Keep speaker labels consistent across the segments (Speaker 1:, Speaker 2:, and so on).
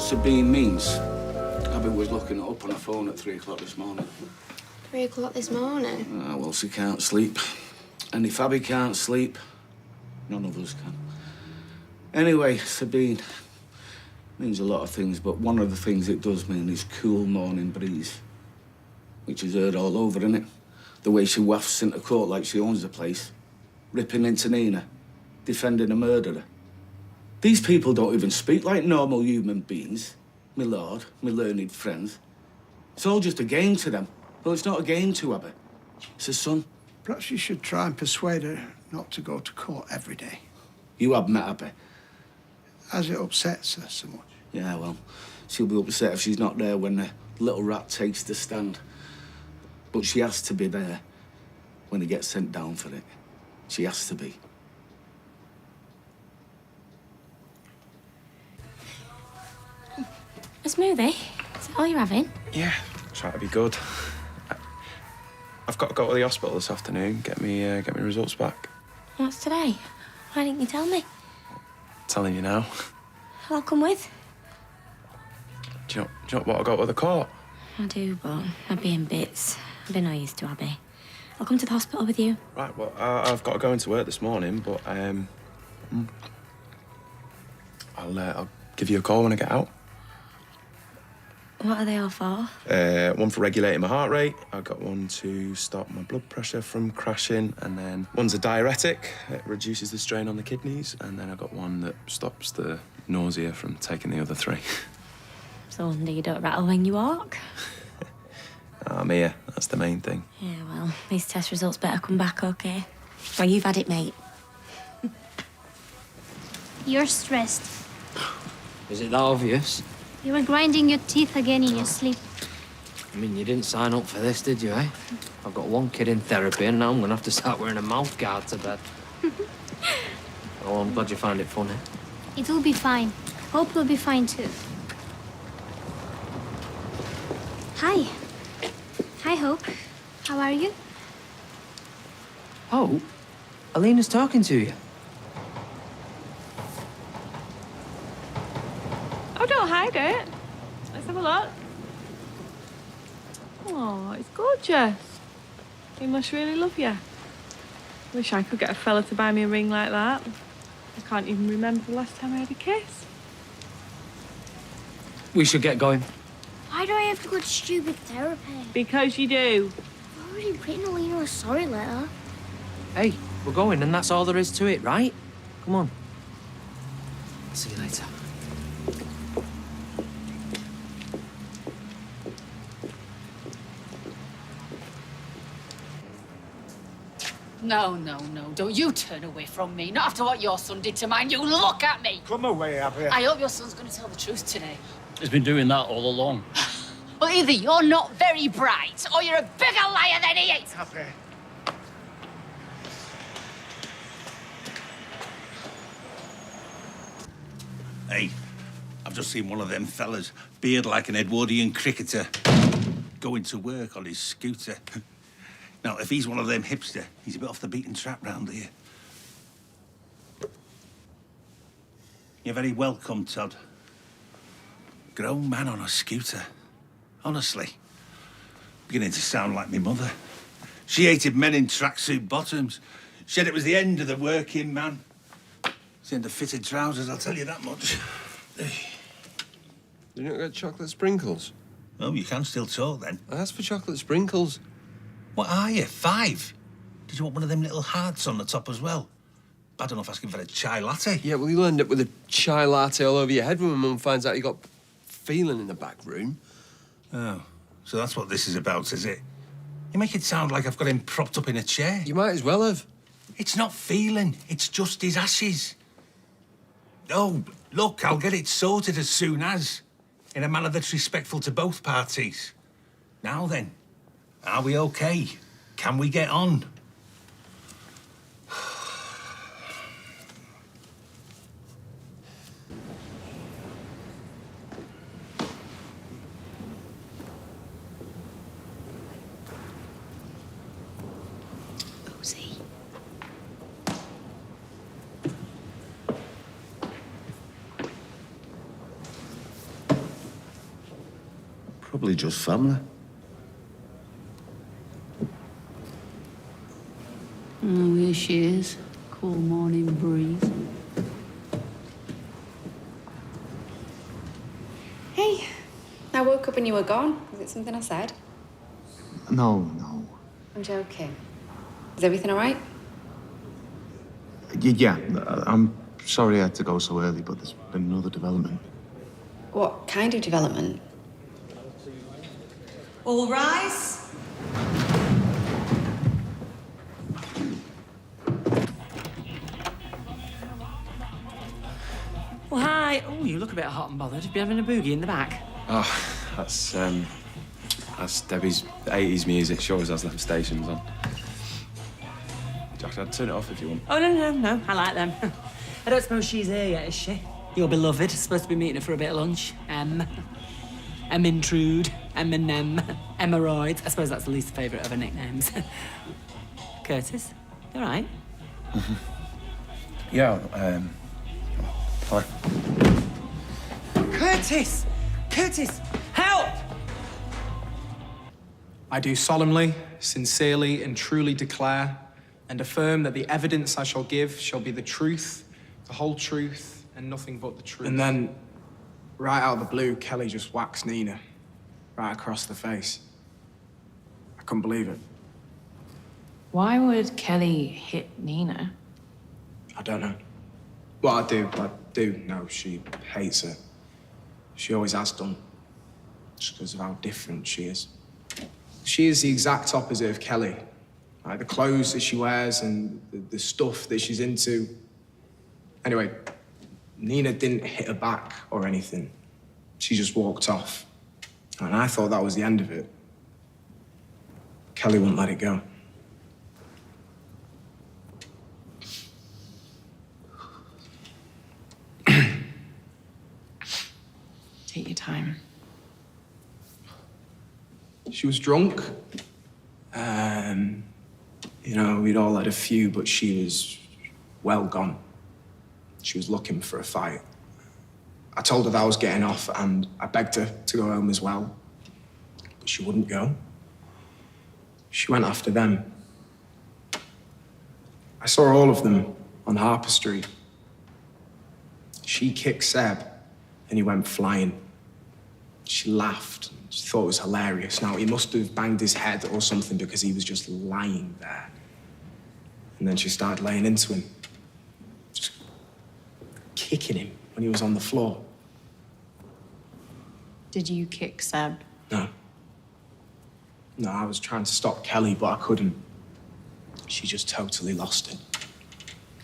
Speaker 1: Sabine means? Abby was looking it up on her phone at 3 o'clock this morning.
Speaker 2: 3 o'clock this morning?
Speaker 1: Ah, well, she can't sleep. And if Abby can't sleep, none of us can. Anyway, Sabine means a lot of things, but one of the things it does mean is cool morning breeze. Which is heard all over, innit? The way she wafts into court like she owns the place. Ripping into Nina. Defending a murderer. These people don't even speak like normal human beings. My lord, my learned friends. It's all just a game to them. Well, it's not a game to Abby. It's a son.
Speaker 3: Perhaps you should try and persuade her not to go to court every day.
Speaker 1: You have met Abby.
Speaker 3: As it upsets her so much.
Speaker 1: Yeah, well, she'll be upset if she's not there when the little rat takes the stand. But she has to be there when he gets sent down for it. She has to be.
Speaker 2: A smoothie? Is that all you're having?
Speaker 4: Yeah, try to be good. I've got to go to the hospital this afternoon, get me results back.
Speaker 2: What's today? Why didn't you tell me?
Speaker 4: Telling you now.
Speaker 2: I'll come with.
Speaker 4: Do you know what I got with the court?
Speaker 2: I do, but I'd be in bits. I'd be no use to Abby. I'll come to the hospital with you.
Speaker 4: Right, well, I've got to go into work this morning, but I'll give you a call when I get out.
Speaker 2: What are they all for?
Speaker 4: One for regulating my heart rate. I've got one to stop my blood pressure from crashing, and then one's a diuretic. It reduces the strain on the kidneys, and then I've got one that stops the nausea from taking the other 3.
Speaker 2: So wonder you don't rattle when you walk.
Speaker 4: I'm here. That's the main thing.
Speaker 2: Yeah, well, these test results better come back okay. Well, you've had it, mate.
Speaker 5: You're stressed.
Speaker 6: Is it that obvious?
Speaker 5: You were grinding your teeth again in your sleep.
Speaker 6: I mean, you didn't sign up for this, did you, eh? I've got one kid in therapy and now I'm gonna have to start wearing a mouth guard to bed. Oh, I'm glad you find it funny.
Speaker 5: It will be fine. Hope will be fine too. Hi. Hi, Hope. How are you?
Speaker 6: Oh, Alina's talking to you.
Speaker 7: Oh, don't hide it. Let's have a look. Oh, it's gorgeous. He must really love you. Wish I could get a fella to buy me a ring like that. I can't even remember the last time I had a kiss.
Speaker 6: We should get going.
Speaker 5: Why do I have to go to stupid therapy?
Speaker 7: Because you do.
Speaker 5: I've already written Alina a sorry letter.
Speaker 6: Hey, we're going and that's all there is to it, right? Come on. See you later.
Speaker 8: No, no, no. Don't you turn away from me. Not after what your son did to mine. You look at me.
Speaker 3: Come away, Abby.
Speaker 8: I hope your son's going to tell the truth today.
Speaker 9: He's been doing that all along.
Speaker 8: Well, either you're not very bright or you're a bigger liar than he is.
Speaker 3: Abby.
Speaker 10: Hey, I've just seen one of them fellas, beard like an Edwardian cricketer, going to work on his scooter. Now, if he's one of them hipster, he's a bit off the beaten track round here. You're very welcome, Todd. Grown man on a scooter. Honestly. Beginning to sound like me mother. She hated men in tracksuit bottoms. She said it was the end of the working man. It's the end of fitted trousers, I'll tell you that much.
Speaker 4: You don't get chocolate sprinkles?
Speaker 10: Oh, you can still talk then.
Speaker 4: I asked for chocolate sprinkles.
Speaker 10: What are you, 5? Did you want one of them little hearts on the top as well? Bad enough asking for a chai latte.
Speaker 4: Yeah, well, you'll end up with a chai latte all over your head when my mum finds out you got feeling in the back room.
Speaker 10: Oh, so that's what this is about, is it? You make it sound like I've got him propped up in a chair.
Speaker 4: You might as well have.
Speaker 10: It's not feeling, it's just his ashes. Oh, look, I'll get it sorted as soon as. In a manner that's respectful to both parties. Now then, are we okay? Can we get on?
Speaker 2: Rosie.
Speaker 1: Probably just family.
Speaker 8: Oh, here she is. Cool morning breeze.
Speaker 11: Hey, I woke up and you were gone. Was it something I said?
Speaker 12: No.
Speaker 11: I'm joking. Is everything all right?
Speaker 12: Yeah, I'm sorry I had to go so early, but there's been another development.
Speaker 11: What kind of development?
Speaker 13: All rise.
Speaker 14: Well, hi. Oh, you look a bit hot and bothered. Be having a boogie in the back.
Speaker 4: Oh, that's Debbie's 80s music. She always has them stations on. Josh, I'd turn it off if you want.
Speaker 14: Oh, no. I like them. I don't suppose she's here yet, is she? Your beloved. Supposed to be meeting her for a bit of lunch. Intrude, Eminem, Hemorrhoids. I suppose that's the least favourite of her nicknames. Curtis, you all right?
Speaker 4: Yeah, fine.
Speaker 14: Curtis! Curtis, help!
Speaker 15: I do solemnly, sincerely, and truly declare and affirm that the evidence I shall give shall be the truth, the whole truth, and nothing but the truth. And then, right out of the blue, Kelly just whacks Nina right across the face. I couldn't believe it.
Speaker 16: Why would Kelly hit Nina?
Speaker 15: I don't know. Well, I do know she hates her. She always has done, just because of how different she is. She is the exact opposite of Kelly. Like the clothes that she wears and the stuff that she's into. Anyway, Nina didn't hit her back or anything. She just walked off. And I thought that was the end of it. Kelly wouldn't let it go.
Speaker 16: Take your time.
Speaker 15: She was drunk. You know, we'd all had a few, but she was well gone. She was looking for a fight. I told her that I was getting off, and I begged her to go home as well. But she wouldn't go. She went after them. I saw all of them on Harper Street. She kicked Seb, and he went flying. She laughed. She thought it was hilarious. Now, he must have banged his head or something because he was just lying there. And then she started laying into him, just kicking him when he was on the floor.
Speaker 16: Did you kick Seb?
Speaker 15: No. No, I was trying to stop Kelly, but I couldn't. She just totally lost it.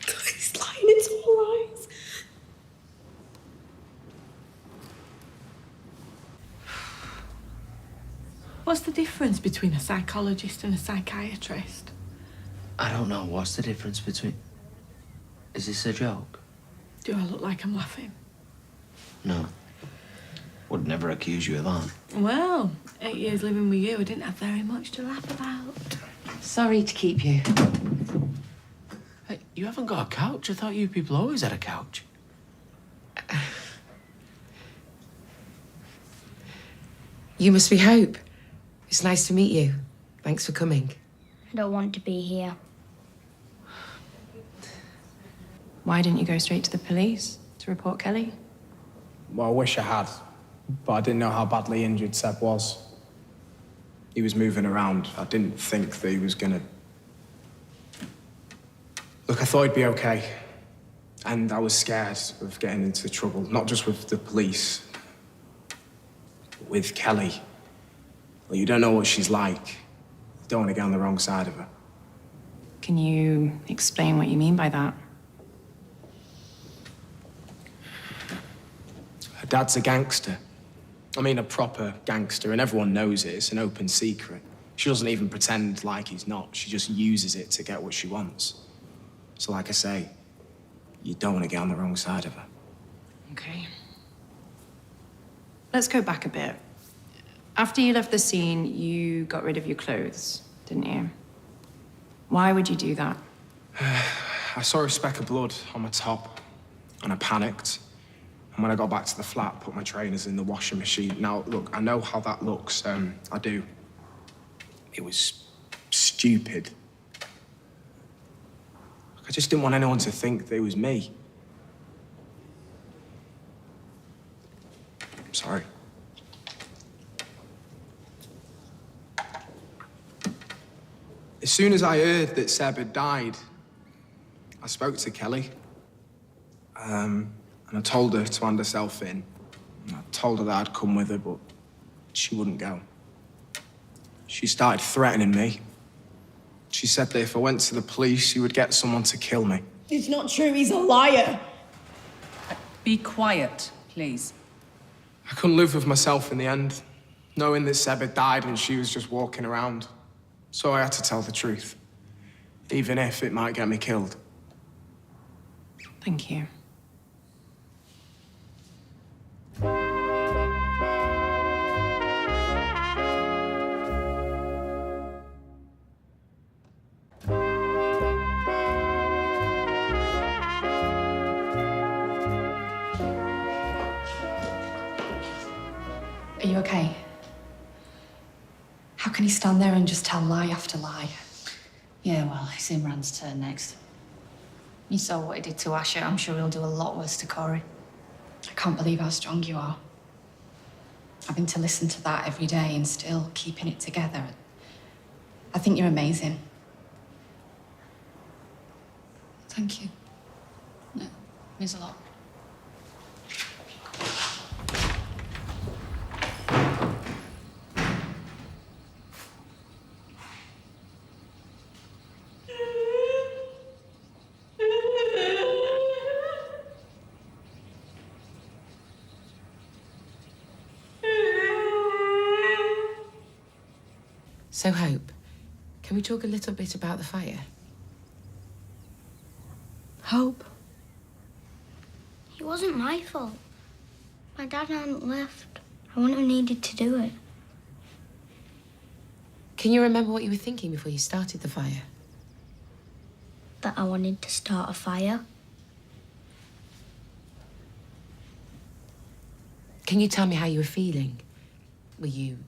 Speaker 16: He's lying, it's all lies.
Speaker 7: What's the difference between a psychologist and a psychiatrist?
Speaker 6: I don't know. What's the difference between... Is this a joke?
Speaker 7: Do I look like I'm laughing?
Speaker 6: No. Would never accuse you of that.
Speaker 7: Well, 8 years living with you, I didn't have very much to laugh about.
Speaker 16: Sorry to keep you.
Speaker 6: Hey, you haven't got a couch? I thought you people always had a couch.
Speaker 17: You must be Hope. It's nice to meet you. Thanks for coming.
Speaker 5: I don't want to be here.
Speaker 16: Why didn't you go straight to the police to report Kelly?
Speaker 15: Well, I wish I had, but I didn't know how badly injured Seb was. He was moving around. I didn't think that he was gonna... Look, I thought he'd be okay. And I was scared of getting into trouble, not just with the police, but with Kelly. Well, you don't know what she's like. You don't want to get on the wrong side of her.
Speaker 16: Can you explain what you mean by that?
Speaker 15: Her dad's a gangster. I mean, a proper gangster, and everyone knows it. It's an open secret. She doesn't even pretend like he's not. She just uses it to get what she wants. So like I say, you don't want to get on the wrong side of her.
Speaker 16: Okay. Let's go back a bit. After you left the scene, you got rid of your clothes, didn't you? Why would you do that?
Speaker 15: I saw a speck of blood on my top, and I panicked. And when I got back to the flat, put my trainers in the washing machine. Now, look, I know how that looks. I do. It was stupid. I just didn't want anyone to think that it was me. I'm sorry. As soon as I heard that Seb had died, I spoke to Kelly. And I told her to hand herself in. And I told her that I'd come with her, but she wouldn't go. She started threatening me. She said that if I went to the police, she would get someone to kill me.
Speaker 11: It's not true, he's a liar.
Speaker 17: Be quiet, please.
Speaker 15: I couldn't live with myself in the end, knowing that Seb had died and she was just walking around. So I had to tell the truth, even if it might get me killed.
Speaker 16: Thank you.
Speaker 11: Are you okay? How can he stand there and just tell lie after lie?
Speaker 8: Yeah, well, it's Imran's turn next. You saw what he did to Asher. I'm sure he'll do a lot worse to Corey.
Speaker 11: I can't believe how strong you are. Having to listen to that every day and still keeping it together. I think you're amazing.
Speaker 8: Thank you. No, means a lot.
Speaker 17: So, Hope, can we talk a little bit about the fire?
Speaker 5: Hope. It wasn't my fault. My dad hadn't left. I wouldn't have needed to do it.
Speaker 17: Can you remember what you were thinking before you started the fire?
Speaker 5: That I wanted to start a fire.
Speaker 17: Can you tell me how you were feeling? Were you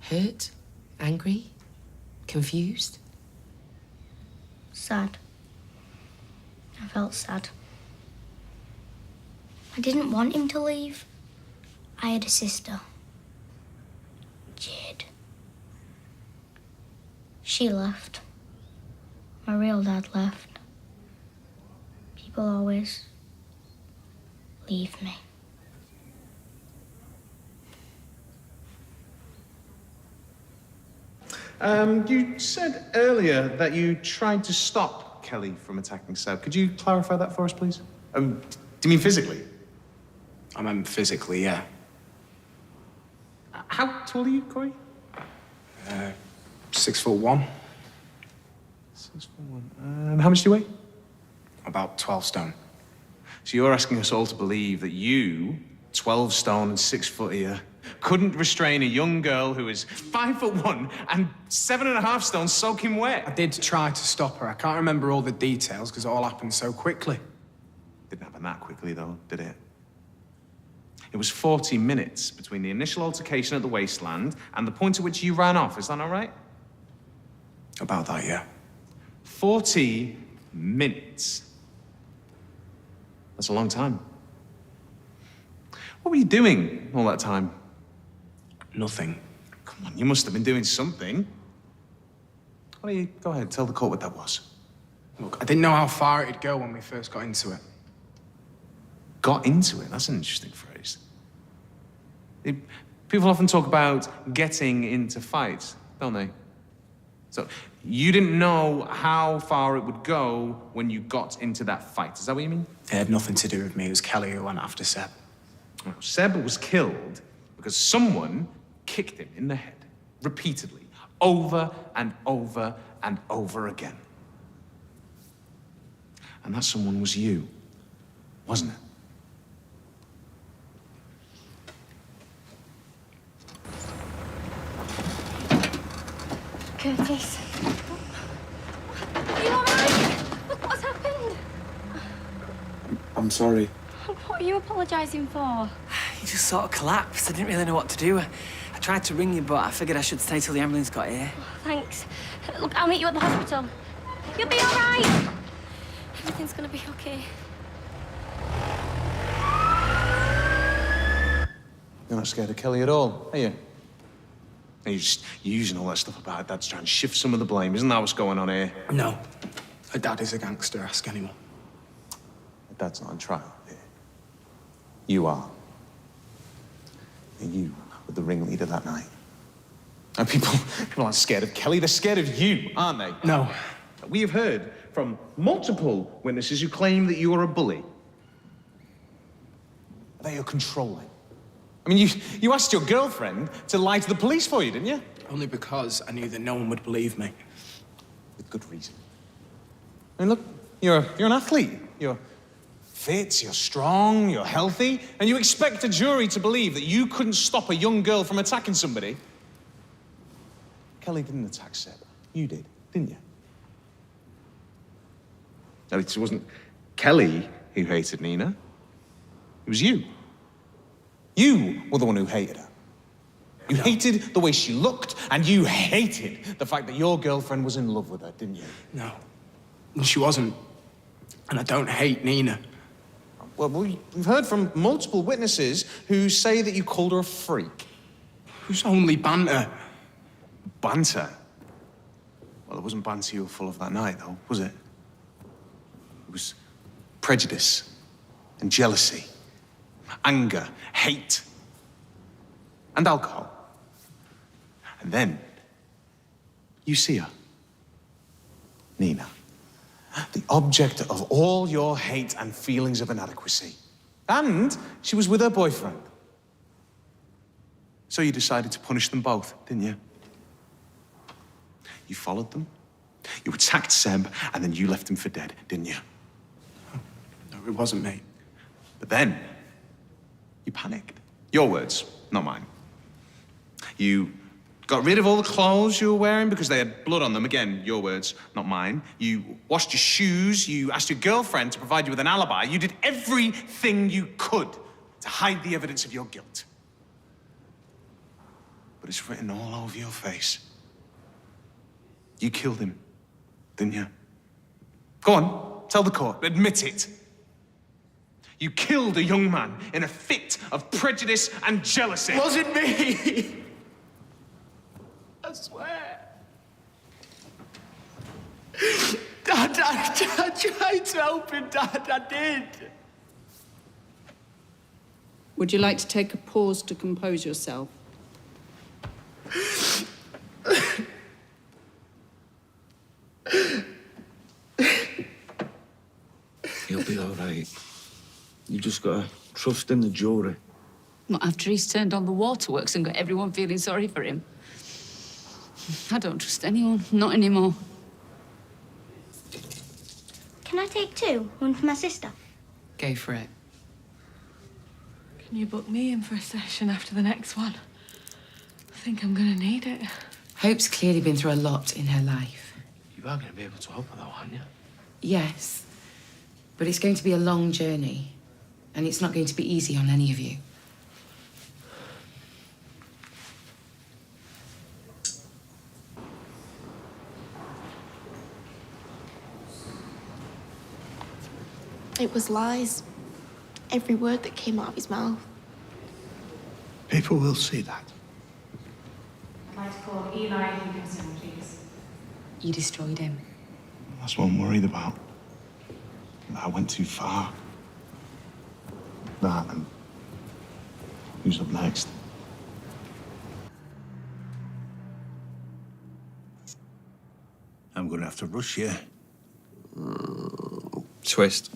Speaker 17: hurt? Angry? Confused?
Speaker 5: Sad. I felt sad. I didn't want him to leave. I had a sister. Jade. She left. My real dad left. People always leave me.
Speaker 12: You said earlier that you tried to stop Kelly from attacking Seb. Could you clarify that for us, please? Do you mean physically?
Speaker 15: I meant physically, yeah.
Speaker 12: How tall are you, Corey?
Speaker 15: 6'1".
Speaker 12: 6'1". And how much do you weigh?
Speaker 15: About 12 stone.
Speaker 12: So you're asking us all to believe that you, 12 stone and 6 foot here, couldn't restrain a young girl who is 5'1" and 7.5 stone soaking wet?
Speaker 15: I did try to stop her. I can't remember all the details because it all happened so quickly.
Speaker 12: Didn't happen that quickly, though, did it? It was 40 minutes between the initial altercation at the wasteland and the point at which you ran off. Is that all right?
Speaker 15: About that, yeah.
Speaker 12: 40 minutes. That's a long time. What were you doing all that time?
Speaker 15: Nothing.
Speaker 12: Come on, you must have been doing something. Why don't you go ahead, tell the court what that was.
Speaker 15: Look, I didn't know how far it'd go when we first got into it.
Speaker 12: Got into it? That's an interesting phrase. People often talk about getting into fights, don't they? So, you didn't know how far it would go when you got into that fight. Is that what you mean?
Speaker 15: It had nothing to do with me. It was Kelly who went after Seb.
Speaker 12: Well, Seb was killed because someone kicked him in the head, repeatedly, over and over and over again. And that someone was you, wasn't it?
Speaker 2: Curtis. Are you all right? Look what's happened.
Speaker 4: I'm sorry.
Speaker 7: What
Speaker 2: What are you apologising for?
Speaker 14: You just sort of collapsed. I didn't really know what to do. I tried to ring you, but I figured I should stay till the ambulance got here.
Speaker 2: Thanks. Look, I'll meet you at the hospital. You'll be all right. Everything's gonna be okay.
Speaker 12: You're not scared of Kelly at all, are you? You're just using all that stuff about her dad to try and shift some of the blame. Isn't that what's going on here?
Speaker 15: No. Her dad is a gangster. Ask anyone.
Speaker 12: Her dad's not on trial here. You are. And you were the ringleader that night. And people aren't scared of Kelly. They're scared of you, aren't they?
Speaker 15: No.
Speaker 12: We have heard from multiple witnesses who claim that you are a bully. That you're controlling. I mean, you asked your girlfriend to lie to the police for you, didn't you?
Speaker 15: Only because I knew that no one would believe me.
Speaker 12: With good reason. I mean, look, you're an athlete. You're fit, you're strong, you're healthy, and you expect a jury to believe that you couldn't stop a young girl from attacking somebody. Kelly didn't attack Seb. You did, didn't you? No, it wasn't Kelly who hated Nina. It was you. You were the one who hated her. You hated the way she looked, and you hated the fact that your girlfriend was in love with her, didn't you?
Speaker 15: No. She wasn't. And I don't hate Nina.
Speaker 12: Well, we've heard from multiple witnesses who say that you called her a freak.
Speaker 15: It was only banter.
Speaker 12: Banter? Well, it wasn't banter you were full of that night, though, was it? It was prejudice and jealousy, anger, hate, and alcohol. And then you see her, Nina, the object of all your hate and feelings of inadequacy. And she was with her boyfriend. So you decided to punish them both, didn't you? You followed them, you attacked Seb, and then you left him for dead, didn't you?
Speaker 15: No, it wasn't me.
Speaker 12: But then, you panicked. Your words, not mine. You got rid of all the clothes you were wearing because they had blood on them. Again, your words, not mine. You washed your shoes. You asked your girlfriend to provide you with an alibi. You did everything you could to hide the evidence of your guilt. But it's written all over your face. You killed him, didn't you? Go on, tell the court, admit it. You killed a young man in a fit of prejudice and jealousy.
Speaker 15: It wasn't me! I swear. Dad, I tried to help him, Dad, I did.
Speaker 8: Would you like to take a pause to compose yourself?
Speaker 1: He'll be all right. You just gotta trust in the jury.
Speaker 8: Not after he's turned on the waterworks and got everyone feeling sorry for him. I don't trust anyone, not anymore.
Speaker 5: Can I take two? One for my sister?
Speaker 17: Go for it.
Speaker 7: Can you book me in for a session after the next one? I think I'm gonna need it.
Speaker 17: Hope's clearly been through a lot in her life.
Speaker 6: You are going to be able to help her, though, aren't you?
Speaker 17: Yes, but it's going to be a long journey, and it's not going to be easy on any of you.
Speaker 13: It was lies. Every word that came out of his mouth.
Speaker 3: People will see that.
Speaker 11: I'd like to call Eli Higginson, please.
Speaker 2: You destroyed him.
Speaker 12: That's what I'm worried about. That I went too far. That and who's up next?
Speaker 10: I'm going to have to rush you.
Speaker 4: Twist.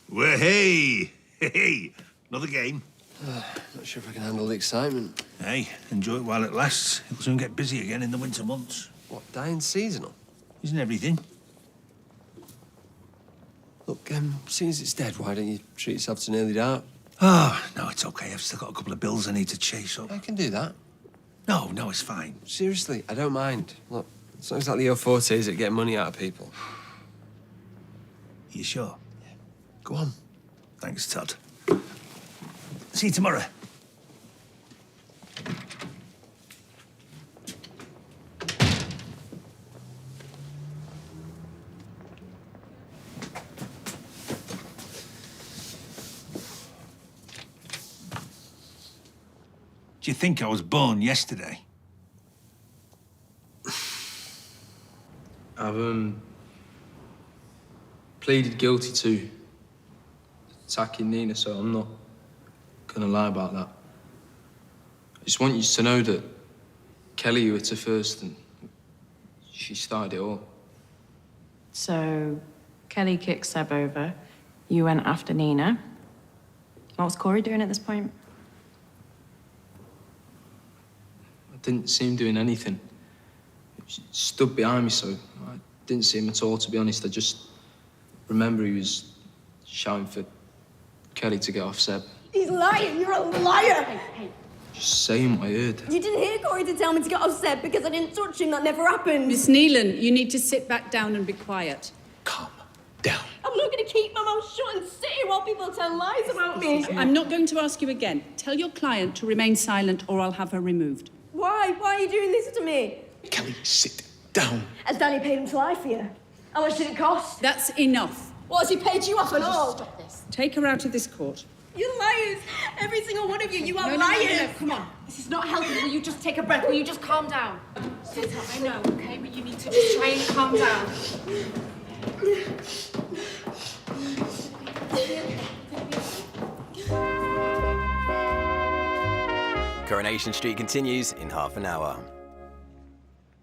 Speaker 10: Well, hey! Hey! Another game.
Speaker 6: Not sure if I can handle the excitement.
Speaker 10: Hey, enjoy it while it lasts. It'll soon get busy again in the winter months.
Speaker 6: What, dying seasonal?
Speaker 10: Isn't everything?
Speaker 6: Look, seeing as it's dead, why don't you treat yourself to nearly dark?
Speaker 10: Oh, no, it's okay. I've still got a couple of bills I need to chase up.
Speaker 6: I can do that.
Speaker 10: No, it's fine.
Speaker 6: Seriously, I don't mind. Look, it's not exactly your forte, is it, getting money out of people?
Speaker 10: You sure?
Speaker 12: Yeah. Go on.
Speaker 10: Thanks, Todd. See you tomorrow. Do you think I was born yesterday?
Speaker 15: I've pleaded guilty to attacking Nina, so I'm not gonna lie about that. I just want you to know that Kelly, you hit her first, and she started it all.
Speaker 16: So, Kelly kicked Seb over. You went after Nina. What was Corey doing at this point?
Speaker 15: I didn't see him doing anything. He stood behind me, so I didn't see him at all, to be honest. I just remember he was shouting for Kelly to get off Seb.
Speaker 18: He's lying. You're a liar. Hey.
Speaker 15: Just saying what I heard.
Speaker 18: You didn't hear Corey to tell me to get off Seb because I didn't touch him. That never happened.
Speaker 19: Miss Neelan, you need to sit back down and be quiet.
Speaker 18: I'm not going to keep my mouth shut and sit here while people tell lies about me.
Speaker 19: I'm not going to ask you again. Tell your client to remain silent or I'll have her removed.
Speaker 18: Why? Why are you doing this to me?
Speaker 12: Kelly, sit down.
Speaker 18: Has Danny paid him to lie for you? How much did it cost?
Speaker 19: That's enough.
Speaker 18: What, has he paid you off and all?
Speaker 19: Stop this. Take her out of this court.
Speaker 18: You're liars. Every single one of you. You are
Speaker 19: No,
Speaker 18: liars.
Speaker 19: no, come on.
Speaker 11: This is not helping. Will you just take a breath? Will you just calm down? I know, okay? But you need to just try and calm down.
Speaker 20: Coronation Street continues in half an hour.